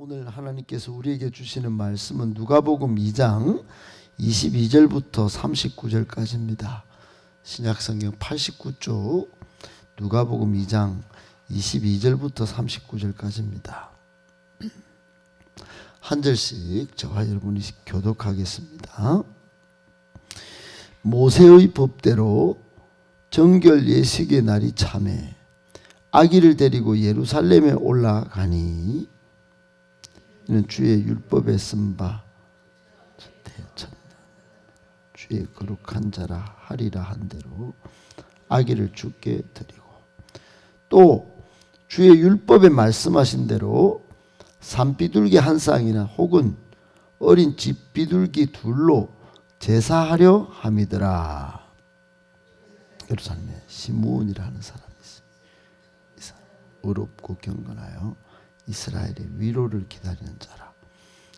오늘 하나님께서 우리에게 주시는 말씀은 누가복음 2장 22절부터 39절까지입니다. 신약성경 89쪽 누가복음 2장 22절부터 39절까지입니다. 한 절씩 저와 여러분이 교독하겠습니다. 모세의 법대로 정결 예식의 날이 참에 아기를 데리고 예루살렘에 올라가니 이는 주의 율법에 쓴 바 대천난 주의 거룩한 자라 하리라 한 대로 아기를 주께 드리고 또 주의 율법에 말씀하신 대로 산비둘기 한 쌍이나 혹은 어린 집비둘기 둘로 제사하려 함이더라. 예루살렘에 시므온이라 하는 사람이 있어요. 이 사람 의롭고 경건하여 이스라엘의 위로를 기다리는 자라.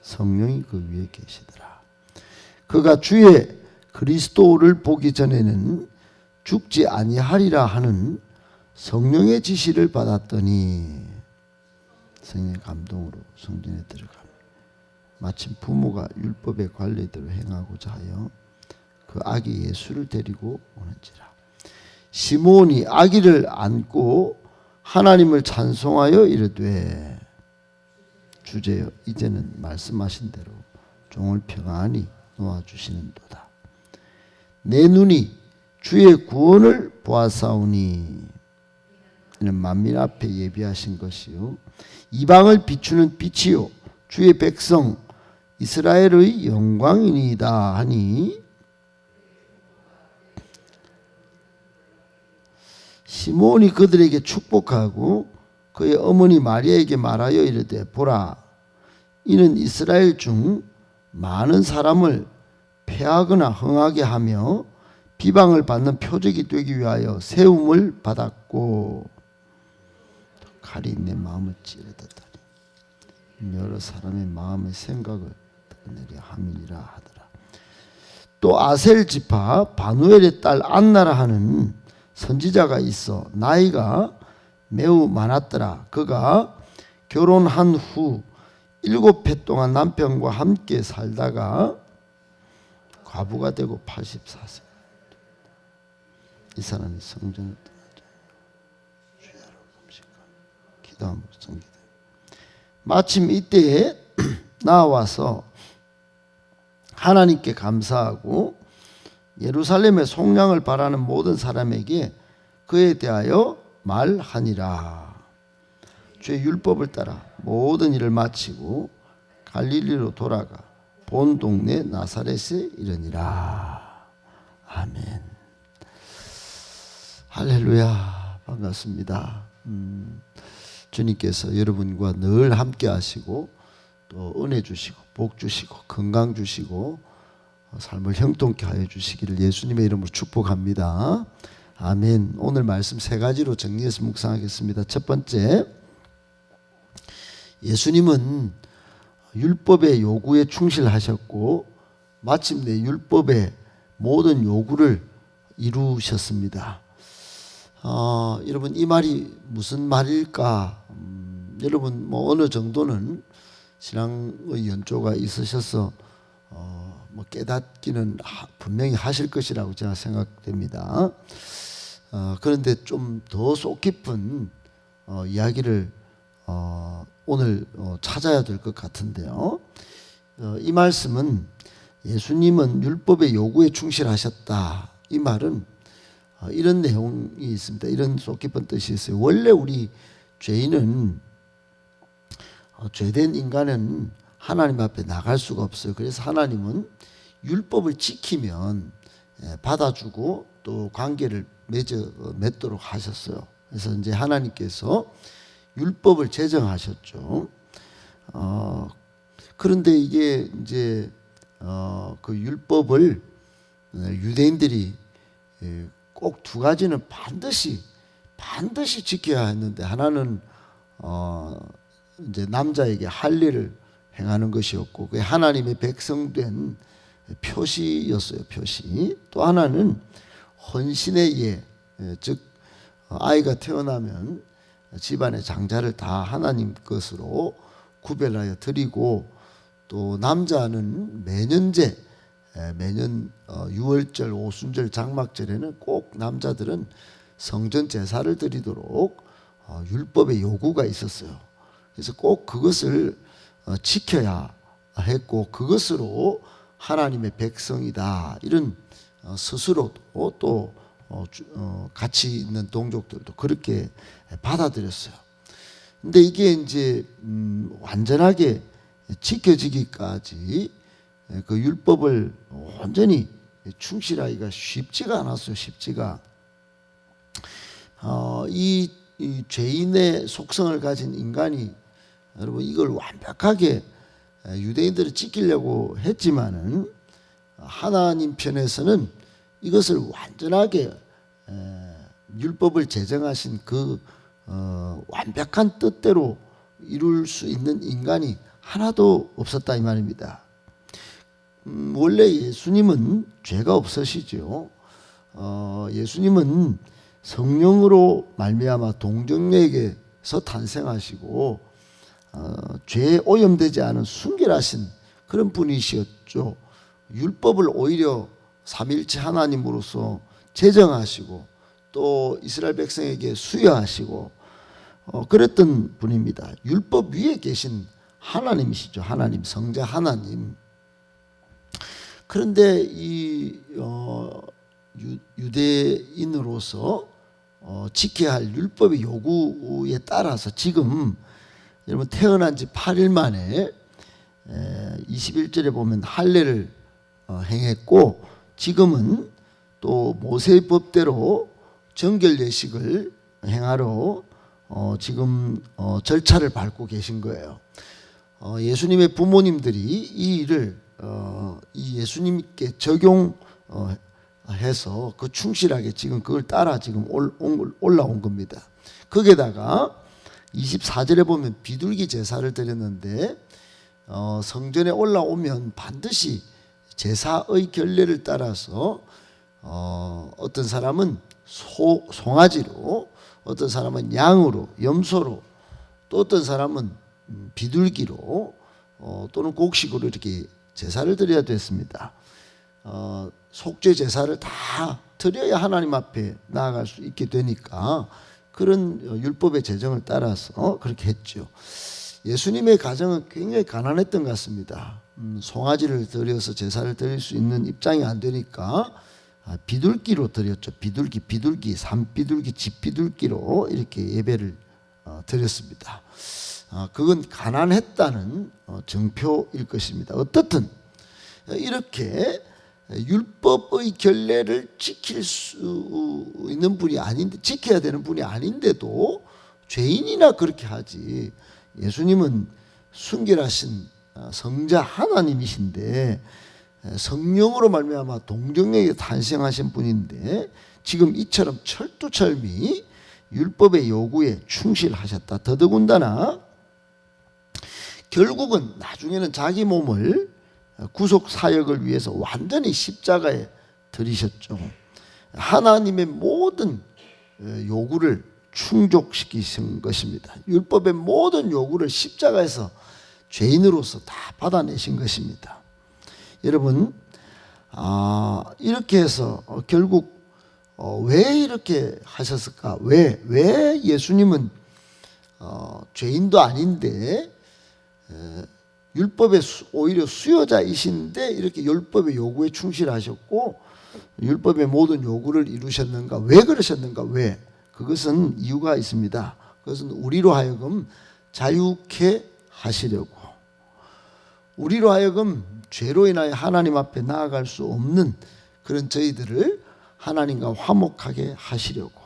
성령이 그 위에 계시더라. 그가 주의 그리스도를 보기 전에는 죽지 아니하리라 하는 성령의 지시를 받았더니 성령의 감동으로 성전에 들어가며 마침 부모가 율법의 관례대로 행하고자 하여 그 아기 예수를 데리고 오는지라. 시므온이 아기를 안고 하나님을 찬송하여 이르되 주제여 이제는 말씀하신 대로 종을 평안히 놓아주시는도다. 내 눈이 주의 구원을 보아사오니 이는 만민 앞에 예비하신 것이요 이방을 비추는 빛이요 주의 백성 이스라엘의 영광이니이다 하니 시므온이 그들에게 축복하고 그의 어머니 마리아에게 말하여 이르되 보라 이는 이스라엘 중 많은 사람을 패하거나 흥하게 하며 비방을 받는 표적이 되기 위하여 세움을 받았고 칼이 내 마음을 찌르듯하니 여러 사람의 마음의 생각을 내려 함이니라 하더라. 또 아셀 지파 바누엘의 딸 안나라 하는 선지자가 있어 나이가 매우 많았더라. 그가 결혼한 후 7해 동안 남편과 함께 살다가 과부가 되고 84세. 이 사람이 성전을 떠나자. 주야로 금식하며 기도함으로 성기되 마침 이때에 나와서 하나님께 감사하고 예루살렘의 속량을 바라는 모든 사람에게 그에 대하여 말하니라. 주의 율법을 따라 모든 일을 마치고 갈릴리로 돌아가 본 동네 나사렛에 이르니라. 아멘. 할렐루야. 반갑습니다. 주님께서 여러분과 늘 함께 하시고 또 은혜 주시고 복 주시고 건강 주시고 삶을 형통케 하여 주시기를 예수님의 이름으로 축복합니다. 아멘. 오늘 말씀 세 가지로 정리해서 묵상하겠습니다. 첫 번째, 예수님은 율법의 요구에 충실하셨고 마침내 율법의 모든 요구를 이루셨습니다. 여러분 이 말이 무슨 말일까? 여러분 뭐 어느 정도는 신앙의 연조가 있으셔서 깨닫기는 분명히 하실 것이라고 제가 생각됩니다. 그런데 좀 더 속 깊은 이야기를 오늘 찾아야 될 것 같은데요. 이 말씀은 예수님은 율법의 요구에 충실하셨다. 이 말은 이런 내용이 있습니다. 이런 속 깊은 뜻이 있어요. 원래 우리 죄인은 죄된 인간은 하나님 앞에 나갈 수가 없어요. 그래서 하나님은 율법을 지키면 받아주고 또 관계를 맺도록 하셨어요. 그래서 이제 하나님께서 율법을 제정하셨죠. 그런데 이게 이제 그 율법을 유대인들이 꼭 두 가지는 반드시 지켜야 했는데 하나는 이제 남자에게 할례를 행하는 것이었고 그게 하나님의 백성된 표시였어요. 표시. 또 하나는 헌신의 예, 즉 아이가 태어나면 집안의 장자를 다 하나님 것으로 구별하여 드리고, 또 남자는 매년 유월절, 오순절, 장막절에는 꼭 남자들은 성전 제사를 드리도록 율법의 요구가 있었어요. 그래서 꼭 그것을 지켜야 했고, 그것으로 하나님의 백성이다, 이런 스스로도 또 가치 있는 동족들도 그렇게 받아들였어요. 근데 이게 이제 완전하게 지켜지기까지 그 율법을 완전히 충실하기가 쉽지가 않았어요. 쉽지가. 이 죄인의 속성을 가진 인간이, 여러분, 이걸 완벽하게 유대인들을 지키려고 했지만은 하나님 편에서는 이것을 완전하게 율법을 제정하신 그 완벽한 뜻대로 이룰 수 있는 인간이 하나도 없었다, 이 말입니다. 원래 예수님은 죄가 없으시죠. 예수님은 성령으로 말미암아 동정녀에게서 탄생하시고 죄에 오염되지 않은 순결하신 그런 분이셨죠. 율법을 오히려 삼위일체 하나님으로서 제정하시고 또 이스라엘 백성에게 수여하시고 그랬던 분입니다. 율법 위에 계신 하나님이시죠. 하나님, 성자 하나님. 그런데 이 유대인으로서 지켜야 할 율법의 요구에 따라서 지금 여러분 태어난 지 8일 만에 21절에 보면 할례를 행했고, 지금은 또 모세의 법대로 정결 예식을 행하러 지금 절차를 밟고 계신 거예요. 예수님의 부모님들이 이 일을 이 예수님께 적용해서 그 충실하게 지금 그걸 따라 지금 올라온 겁니다. 거기에다가 24절에 보면 비둘기 제사를 드렸는데 성전에 올라오면 반드시 제사의 결례를 따라서 어떤 사람은 송아지로, 어떤 사람은 양으로, 염소로, 또 어떤 사람은 비둘기로 또는 곡식으로 이렇게 제사를 드려야 됐습니다. 속죄 제사를 다 드려야 하나님 앞에 나아갈 수 있게 되니까 그런 율법의 제정을 따라서 그렇게 했죠. 예수님의 가정은 굉장히 가난했던 것 같습니다. 송아지를 드려서 제사를 드릴 수 있는 입장이 안 되니까 비둘기로 드렸죠. 비둘기, 산비둘기, 집비둘기로 이렇게 예배를 드렸습니다. 그건 가난했다는 증표일 것입니다. 어떻든 이렇게 율법의 결례를 지킬 수 있는 분이 아닌데, 지켜야 되는 분이 아닌데도 죄인이나 그렇게 하지. 예수님은 순결하신 성자 하나님이신데 성령으로 말미암아 동정녀에게 탄생하신 분인데 지금 이처럼 철두철미 율법의 요구에 충실하셨다. 더더군다나 결국은 나중에는 자기 몸을 구속 사역을 위해서 완전히 십자가에 들이셨죠. 하나님의 모든 요구를 충족시키신 것입니다. 율법의 모든 요구를 십자가에서 죄인으로서 다 받아내신 것입니다. 여러분, 이렇게 해서 결국 왜 이렇게 하셨을까? 왜 예수님은 죄인도 아닌데 율법의 오히려 수요자이신데 이렇게 율법의 요구에 충실하셨고 율법의 모든 요구를 이루셨는가? 왜 그러셨는가? 왜? 그것은 이유가 있습니다. 그것은 우리로 하여금 자유케 하시려고, 우리로 하여금 죄로 인하여 하나님 앞에 나아갈 수 없는 그런 저희들을 하나님과 화목하게 하시려고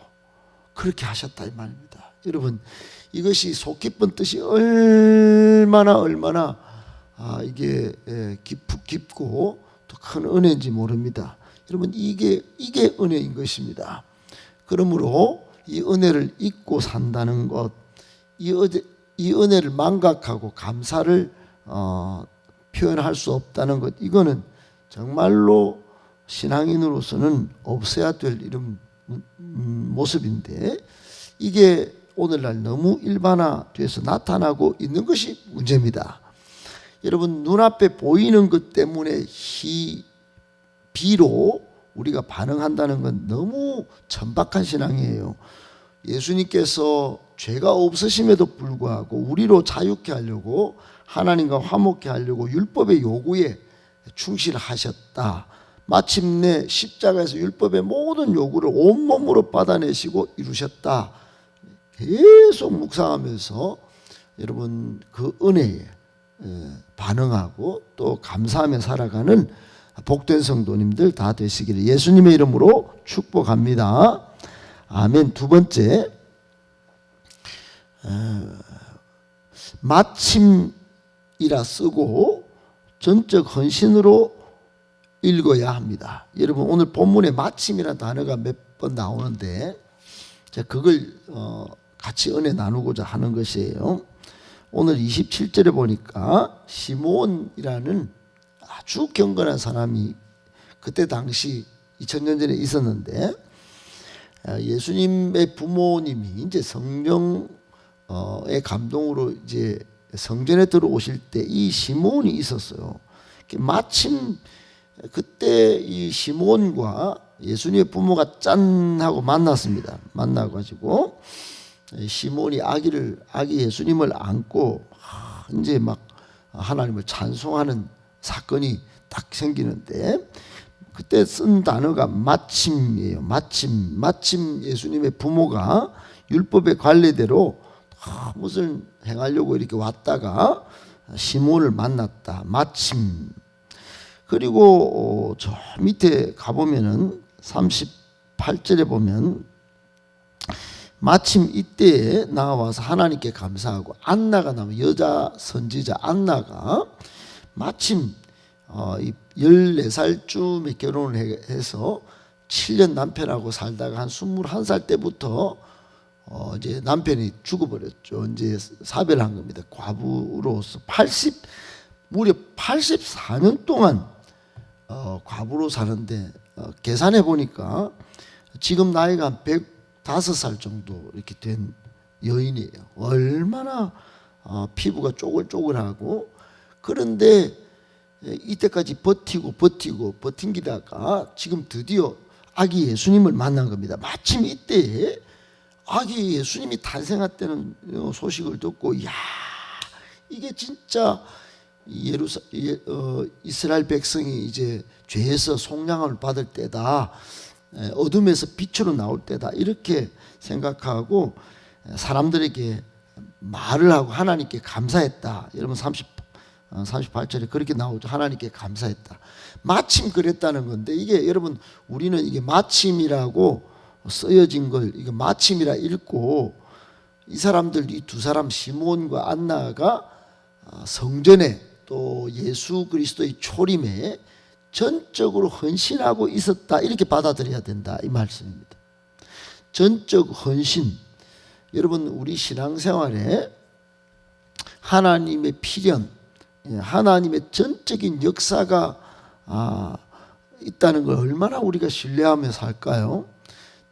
그렇게 하셨다, 이 말입니다. 여러분, 이것이 속 깊은 뜻이 얼마나 이게 깊고 또 큰 은혜인지 모릅니다. 여러분, 이게 은혜인 것입니다. 그러므로 이 은혜를 잊고 산다는 것, 이 은혜를 망각하고 감사를 표현할 수 없다는 것, 이거는 정말로 신앙인으로서는 없어야 될 이런 모습인데, 이게 오늘날 너무 일반화돼서 나타나고 있는 것이 문제입니다. 여러분, 눈앞에 보이는 것 때문에 비로 우리가 반응한다는 건 너무 천박한 신앙이에요. 예수님께서 죄가 없으심에도 불구하고 우리로 자유케 하려고, 하나님과 화목케 하려고 율법의 요구에 충실하셨다. 마침내 십자가에서 율법의 모든 요구를 온몸으로 받아내시고 이루셨다. 계속 묵상하면서 여러분 그 은혜에 반응하고 또 감사하며 살아가는 복된 성도님들 다 되시기를 예수님의 이름으로 축복합니다. 아멘. 두 번째, 마침이라 쓰고 전적 헌신으로 읽어야 합니다. 여러분, 오늘 본문에 마침이라는 단어가 몇 번 나오는데 제가 그걸 같이 은혜 나누고자 하는 것이에요. 오늘 27절에 보니까 시므온이라는 아주 경건한 사람이 그때 당시 2000년 전에 있었는데, 예수님의 부모님이 이제 성령의 감동으로 이제 성전에 들어오실 때 이 시므온이 있었어요. 마침 그때 이 시므온과 예수님의 부모가 짠 하고 만났습니다. 만나가지고 시므온이 아기 예수님을 안고 이제 막 하나님을 찬송하는 사건이 딱 생기는데, 그때 쓴 단어가 마침이에요. 마침 예수님의 부모가 율법의 관례대로 무슨 행하려고 이렇게 왔다가 시므온을 만났다. 마침. 그리고 저 밑에 가보면은 38절에 보면 마침 이때에 나와서 하나님께 감사하고, 안나가 나오면 여자 선지자 안나가 마침 14살쯤에 결혼을 해서 7년 남편하고 살다가 한 21살 때부터 이제 남편이 죽어버렸죠. 이제 사별한 겁니다. 과부로서 무려 84년 동안 과부로 사는데, 계산해 보니까 지금 나이가 한 105살 정도 이렇게 된 여인이에요. 얼마나 피부가 쪼글쪼글하고. 그런데 이때까지 버틴기다가 지금 드디어 아기 예수님을 만난 겁니다. 마침 이때에 아기 예수님이 탄생했다는 소식을 듣고, 야, 이게 진짜 이스라엘 백성이 이제 죄에서 속량을 받을 때다, 어둠에서 빛으로 나올 때다, 이렇게 생각하고 사람들에게 말을 하고 하나님께 감사했다. 여러분 38절에 그렇게 나오죠. 하나님께 감사했다. 마침 그랬다는 건데, 이게 여러분 우리는 이게 마침이라고 쓰여진 걸 이거 마침이라 읽고, 이 사람들, 이 두 사람 시므온과 안나가 성전에 또 예수 그리스도의 초림에 전적으로 헌신하고 있었다, 이렇게 받아들여야 된다, 이 말씀입니다. 전적 헌신. 여러분, 우리 신앙생활에 하나님의 필연, 하나님의 전적인 역사가 있다는 걸 얼마나 우리가 신뢰하며 살까요?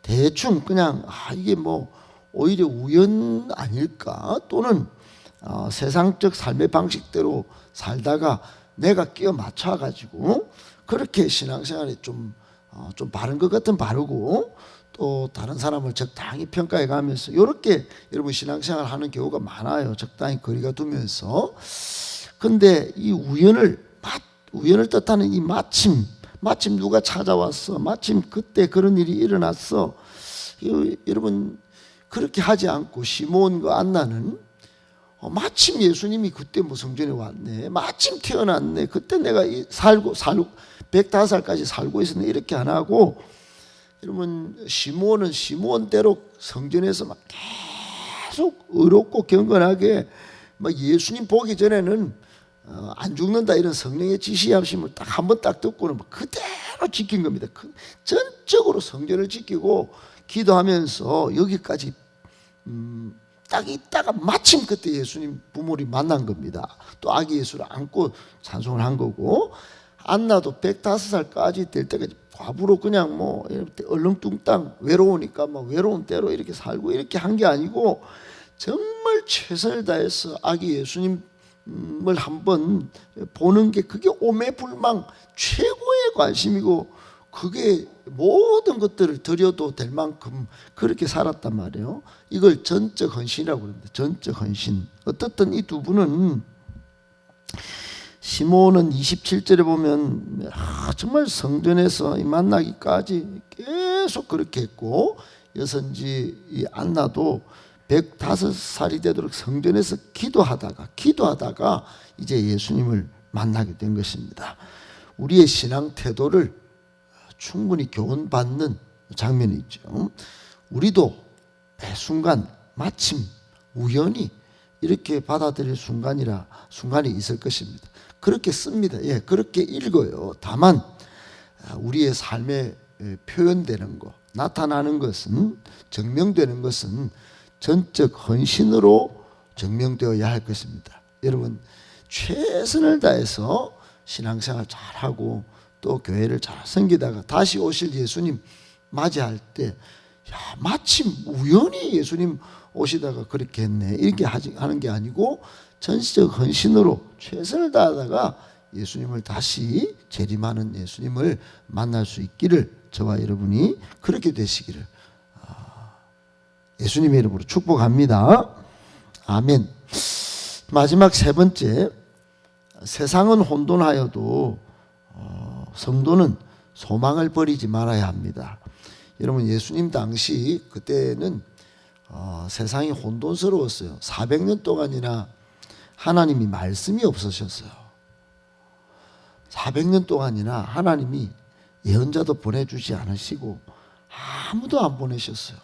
대충 그냥 이게 뭐 오히려 우연 아닐까, 또는 세상적 삶의 방식대로 살다가 내가 끼어 맞춰가지고 그렇게 신앙생활이 좀 바른 것 같은 바르고, 또 다른 사람을 적당히 평가해 가면서 이렇게 여러분 신앙생활 하는 경우가 많아요. 적당히 거리가 두면서. 근데 이 우연을 뜻하는 이 마침 누가 찾아왔어, 마침 그때 그런 일이 일어났어, 여러분 그렇게 하지 않고 시므온과 안나는 마침 예수님이 그때 뭐 성전에 왔네, 마침 태어났네, 그때 내가 살고 105살까지 살고 있었네, 이렇게 안 하고, 여러분 시므온은 시므온대로 성전에서 막 계속 의롭고 경건하게 막 예수님 보기 전에는 안 죽는다 이런 성령의 지시하심을 딱 한 번 딱 듣고는 막 그대로 지킨 겁니다. 전적으로 성전을 지키고 기도하면서 여기까지 딱 있다가 마침 그때 예수님 부모님 만난 겁니다. 또 아기 예수를 안고 찬송을 한 거고, 안나도 105살까지 될 때까지 과부로 그냥 뭐 이렇게 얼렁뚱땅 외로우니까 뭐 외로운 대로 이렇게 살고 이렇게 한 게 아니고 정말 최선을 다해서 아기 예수님을 한번 보는 게 그게 오매불망 최고의 관심이고 그게 모든 것들을 드려도 될 만큼 그렇게 살았단 말이에요. 이걸 전적 헌신이라고 그럽니다. 전적 헌신. 어떻든 이 두 분은 시몬은 27절에 보면 정말 성전에서 만나기까지 계속 그렇게 했고 여선지 이 안나도 105살이 되도록 성전에서 기도하다가 이제 예수님을 만나게 된 것입니다. 우리의 신앙 태도를 충분히 교훈받는 장면이 있죠. 우리도 매 순간 마침 우연히 이렇게 받아들일 순간이 있을 것입니다. 그렇게 씁니다. 예, 그렇게 읽어요. 다만 우리의 삶에 표현되는 것, 나타나는 것은, 증명되는 것은 전적 헌신으로 증명되어야 할 것입니다. 여러분, 최선을 다해서 신앙생활 잘하고 또 교회를 잘 섬기다가 다시 오실 예수님 맞이할 때 마침 우연히 예수님 오시다가 그렇게 했네 이렇게 하는 게 아니고 전적 헌신으로 최선을 다하다가 예수님을 다시 재림하는 예수님을 만날 수 있기를 저와 여러분이 그렇게 되시기를 예수님의 이름으로 축복합니다. 아멘. 마지막 세 번째, 세상은 혼돈하여도 성도는 소망을 버리지 말아야 합니다. 여러분, 예수님 당시 그때는 세상이 혼돈스러웠어요. 400년 동안이나 하나님이 말씀이 없으셨어요. 400년 동안이나 하나님이 예언자도 보내주지 않으시고 아무도 안 보내셨어요.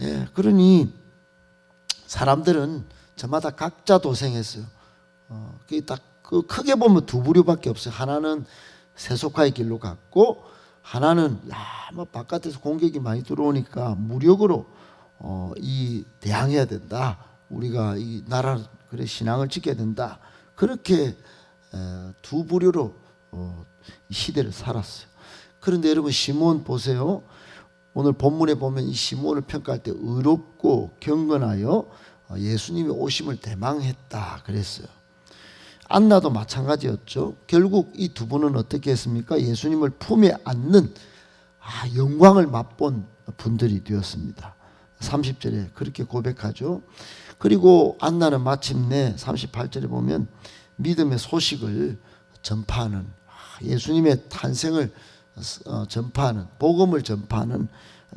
예, 그러니 사람들은 저마다 각자 도생했어요. 그게 딱 크게 보면 두 부류밖에 없어요. 하나는 세속화의 길로 갔고 하나는 뭐 바깥에서 공격이 많이 들어오니까 무력으로 대항해야 된다. 우리가 이 나라 그래 신앙을 지켜야 된다. 그렇게 두 부류로 시대를 살았어요. 그런데 여러분 시몬 보세요. 오늘 본문에 보면 이 시몬을 평가할 때 의롭고 경건하여 예수님의 오심을 대망했다 그랬어요. 안나도 마찬가지였죠. 결국 이 두 분은 어떻게 했습니까? 예수님을 품에 안는 영광을 맛본 분들이 되었습니다. 30절에 그렇게 고백하죠. 그리고 안나는 마침내 38절에 보면 믿음의 소식을 전파하는, 예수님의 탄생을 전파하는, 복음을 전파하는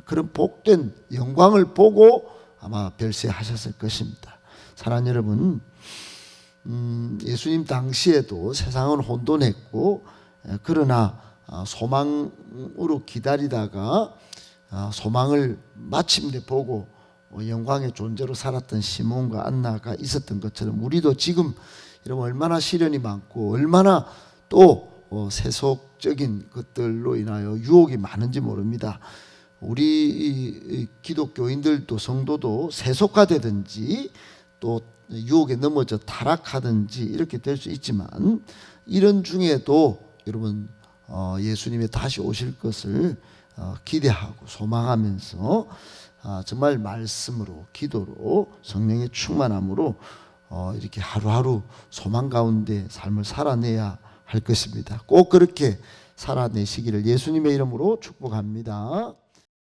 그런 복된 영광을 보고 아마 별세하셨을 것입니다. 사랑하는 여러분, 예수님 당시에도 세상은 혼돈했고 그러나 소망으로 기다리다가 소망을 마침내 보고 영광의 존재로 살았던 시몬과 안나가 있었던 것처럼 우리도 지금 여러분 얼마나 시련이 많고 얼마나 또 세속적인 것들로 인하여 유혹이 많은지 모릅니다. 우리 기독교인들도 성도도 세속화되든지 또 유혹에 넘어져 타락하든지 이렇게 될 수 있지만 이런 중에도 여러분 예수님이 다시 오실 것을 기대하고 소망하면서 정말 말씀으로 기도로 성령의 충만함으로 이렇게 하루하루 소망 가운데 삶을 살아내야 할 것입니다. 꼭 그렇게 살아내시기를 예수님의 이름으로 축복합니다.